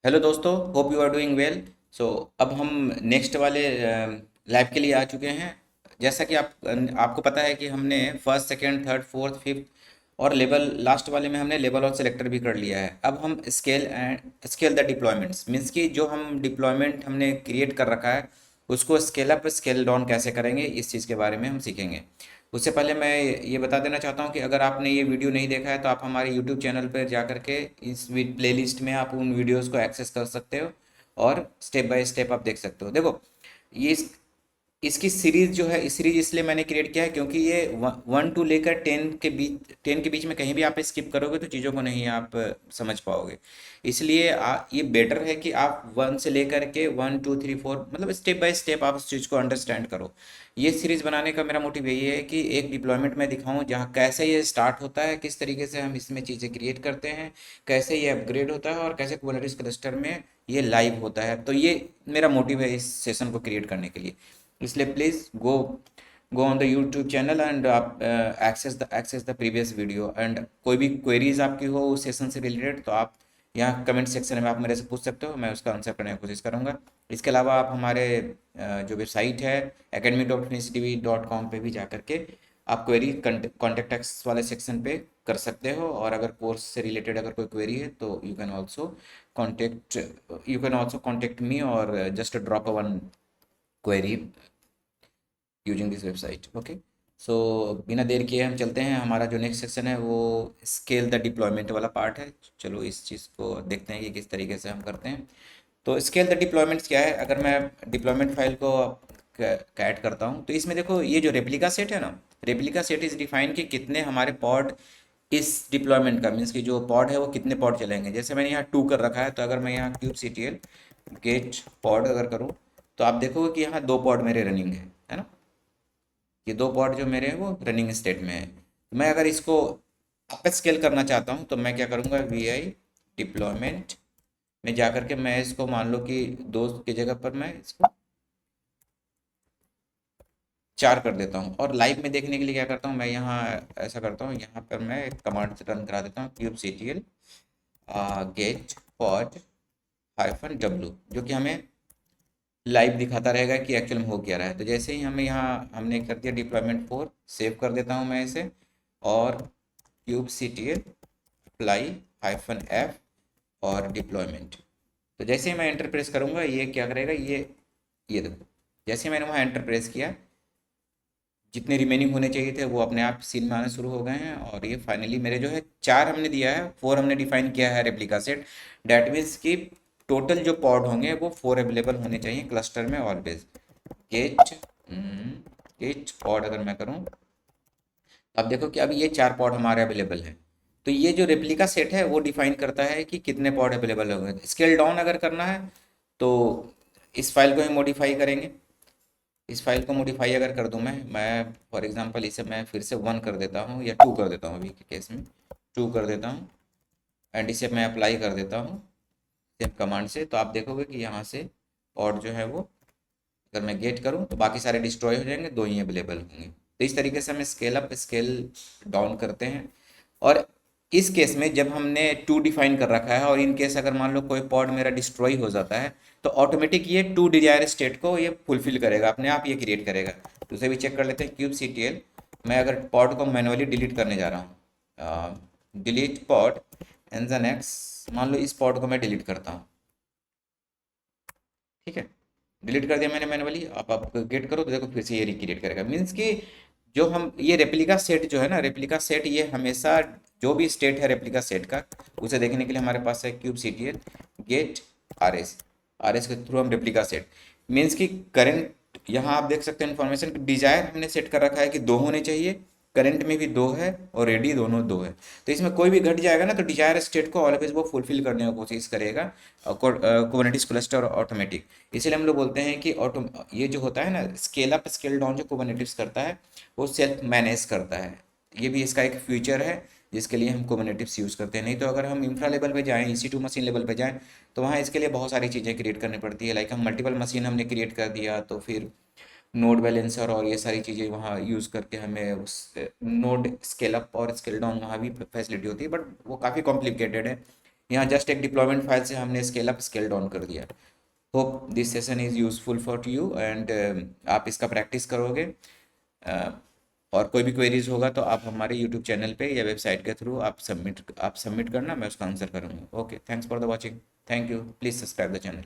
Hello दोस्तों, hope you are doing well. So अब हम नेक्स्ट वाले लैब के लिए आ चुके हैं। जैसा कि आपको पता है कि हमने first second third fourth fifth और लेवल लास्ट वाले में हमने लेवल और सेलेक्टर भी कर लिया है। अब हम स्केल द डिप्लॉयमेंट्स मीन्स कि जो हम डिप्लॉयमेंट हमने क्रिएट कर रखा है उसको स्केल अप स्केल डाउन कैसे करेंगे, इस चीज़ के बारे में हम सीखेंगे। उससे पहले मैं ये बता देना चाहता हूँ कि अगर आपने ये वीडियो नहीं देखा है तो आप हमारे यूट्यूब चैनल पर जा करके इस प्लेलिस्ट में आप उन वीडियोस को एक्सेस कर सकते हो और स्टेप बाय स्टेप आप देख सकते हो। देखो, ये इसकी सीरीज जो है, इस सीरीज इसलिए मैंने क्रिएट किया है क्योंकि ये 1 टू लेकर 10 के बीच में कहीं भी आप स्किप करोगे तो चीज़ों को नहीं आप समझ पाओगे। इसलिए ये बेटर है कि आप 1 से लेकर के 1 2 3 4 मतलब स्टेप बाय स्टेप आप उस चीज़ को अंडरस्टैंड करो। ये सीरीज बनाने का मेरा मोटिव यही है कि एक डिप्लॉयमेंट में दिखाऊं जहाँ कैसे ये स्टार्ट होता है, किस तरीके से हम इसमें चीज़ें क्रिएट करते हैं, कैसे ये अपग्रेड होता है और कैसे कुबरनेटिस क्लस्टर में ये लाइव होता है। तो ये मेरा मोटिव है इस सेशन को क्रिएट करने के लिए। इसलिए please go on the YouTube channel and आप access the previous video. And कोई भी क्वेरीज आपकी हो उस सेशन से रिलेटेड तो आप यहाँ कमेंट सेक्शन में आप मेरे से पूछ सकते हो, मैं उसका आंसर करने की कोशिश करूँगा। इसके अलावा आप हमारे जो वेबसाइट है academy.finicitv.com पे भी जा करके आप क्वेरी कॉन्टेक्ट अस वाले सेक्शन पे कर सकते हो। और अगर कोर्स से रिलेटेड अगर कोई क्वेरी है तो contact you can also contact me और just drop a one query using this website. Okay, so बिना देर किए हम चलते हैं। हमारा जो नेक्स्ट सेक्शन है वो स्केल द डिप्लॉयमेंट वाला पार्ट है। चलो इस चीज़ को देखते हैं कि किस तरीके से हम करते हैं। तो स्केल द डिप्लॉयमेंट्स क्या है, अगर मैं डिप्लॉयमेंट फाइल को ऐड करता हूँ तो इसमें देखो ये जो रेप्लिका सेट है ना, रेप्लिका सेट इज़ डिफाइन कि कितने हमारे पॉड इस डिप्लॉयमेंट का मीन्स कि जो पॉड है वो कितने पॉड चलेंगे। जैसे मैंने यहाँ 2 कर रखा है तो अगर मैं यहाँ cube C T L get pod अगर करूँ तो आप देखोगे कि यहाँ 2 पॉड मेरे रनिंग है ना। ये 2 पॉड जो मेरे हैं वो रनिंग स्टेट में है। तो मैं अगर इसको अप स्केल करना चाहता हूँ तो मैं क्या करूँगा, वी आई डिप्लॉयमेंट में जा करके मैं इसको मान लो कि 2 की जगह पर मैं इसको 4 कर देता हूँ। और लाइव में देखने के लिए क्या करता हूँ, मैं यहाँ ऐसा करता हूँ, यहाँ पर मैं एक कमांड से रन करा देता हूँ cube C T L get pod hyphen W, जो कि हमें लाइव दिखाता रहेगा कि एक्चुअल में हो क्या रहा है। तो जैसे ही हमें यहाँ हमने कर दिया डिप्लॉयमेंट 4, सेव कर देता हूँ मैं इसे और cube C T L apply hyphen F और डिप्लॉयमेंट। तो जैसे ही मैं एंटर प्रेस करूँगा ये क्या करेगा, ये देखो जैसे ही मैंने वहाँ एंटर प्रेस किया जितने रिमेनिंग होने चाहिए थे वो अपने आप सीन में आने शुरू हो गए हैं। और ये फाइनली मेरे जो है 4 हमने दिया है, 4 हमने डिफाइन किया है रेप्लिका सेट। डैट मीन्स कि टोटल जो पॉड होंगे वो 4 अवेलेबल होने चाहिए क्लस्टर में ऑलवेज। गेट गेट पॉड अगर मैं करूँ अब देखो कि अभी ये 4 पॉड हमारे अवेलेबल हैं। तो ये जो रेप्लिका सेट है वो डिफाइन करता है कि कितने पॉड अवेलेबल होंगे। स्केल डाउन अगर करना है तो इस फाइल को ही मॉडिफाई करेंगे। इस फाइल को मॉडिफाई अगर कर दूं मैं फॉर एग्जांपल इसे मैं फिर से 1 कर देता हूँ या 2 कर देता हूँ, अभी के केस में 2 कर देता हूँ एंड इसे मैं अप्लाई कर देता हूँ सेम कमांड से। तो आप देखोगे कि यहाँ से और जो है वो अगर मैं गेट करूँ तो बाकी सारे डिस्ट्रॉय हो जाएंगे, 2 ही अवेलेबल होंगे। तो इस तरीके से हम स्केल अप स्केल डाउन करते हैं। और इस केस में जब हमने 2 डिफाइन कर रखा है और इन केस अगर मान लो कोई पॉड मेरा डिस्ट्रॉय हो जाता है तो ऑटोमेटिक ये 2 डिजायर स्टेट को ये फुलफिल करेगा, अपने आप ये क्रिएट करेगा। तो उसे भी चेक कर लेते हैं क्यूब सी टी एल। मैं अगर पॉड को मैनुअली डिलीट करने जा रहा हूँ, delete pod and the next, मान लो इस पॉड को मैं डिलीट करता हूँ, ठीक है। डिलीट कर दिया मैंने मैनुअली। आप गेट करो तो देखो फिर से ये रिक्रिएट करेगा। मीन्स कि जो हम ये रेप्लिका सेट जो है ना, रेप्लिका सेट ये हमेशा जो भी स्टेट है रेप्लिका सेट का उसे देखने के लिए हमारे पास है cube C T L get R S के थ्रू हम रेप्लिका सेट मीन्स कि करंट यहाँ आप देख सकते हैं इन्फॉर्मेशन डिजायर हमने सेट कर रखा है कि 2 होने चाहिए, करंट में भी 2 है और रेडी दोनों 2 है। तो इसमें कोई भी घट जाएगा ना तो डिजायर स्टेट को ऑलवेज वो फुलफिल करने की कोशिश करेगा कुबरनेटिस क्लस्टर ऑटोमेटिक। इसीलिए हम लोग बोलते हैं कि ऑटो ये जो होता है ना स्केल अप स्केल डाउन जो कुबरनेटिस करता है वो सेल्फ मैनेज करता है। ये भी इसका एक फीचर है जिसके लिए हम कुबरनेटिव्स यूज़ करते हैं। नहीं तो अगर हम इंफ्रा लेवल पे जाएं, EC2 मशीन लेवल पे जाएं तो वहाँ इसके लिए बहुत सारी चीज़ें क्रिएट करनी पड़ती है। लाइक हम मल्टीपल मशीन हमने क्रिएट कर दिया तो फिर नोड बैलेंसर और ये सारी चीज़ें वहाँ यूज़ करके हमें उस नोड स्केल अप और स्केल डाउन वहाँ भी फैसिलिटी होती है, बट वो काफ़ी कॉम्प्लिकेटेड है। यहाँ जस्ट एक डिप्लॉयमेंट फाइल से हमने स्केल अप स्केल डाउन कर दिया। Hope this session is useful for you and आप इसका प्रैक्टिस करोगे। uh, और कोई भी क्वेरीज होगा तो आप हमारे यूट्यूब चैनल पे या वेबसाइट के थ्रू आप सबमिट करना, मैं उसका आंसर करूँगा। Okay, thanks for the watching. Thank you, please subscribe the channel.